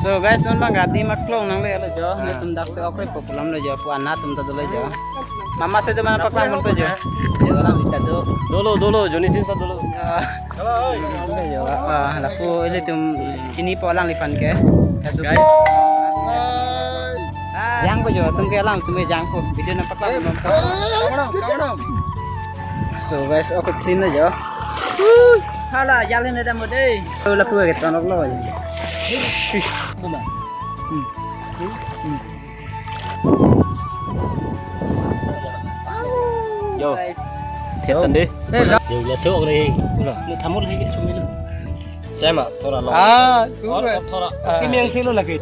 So guys, nun bang gati maklong nang le jo, ne tum dak se okre populam le jo, pu anna tum ta dole jo. Mama se de mana paklang mon pe jo. Jo orang kita do. Dulu Joni Sinsa dulu. Halo. Jo. Laku ile tum sini po lang lifan ke. Guys. Jang ko jo, tum ke lang tum jang ko. Video na paklang mon. Kamu. So guys, okay clean na jo. Hala, jalan ada mo deh. Laku ke tanok lo. Yo. Guys. Thiệt tình đi. Dù là số đây. Nó thấm một cái chung đi. Xem ạ, thôi là. À, đúng rồi. Thôi là. Cái miếng xí luôn là kì.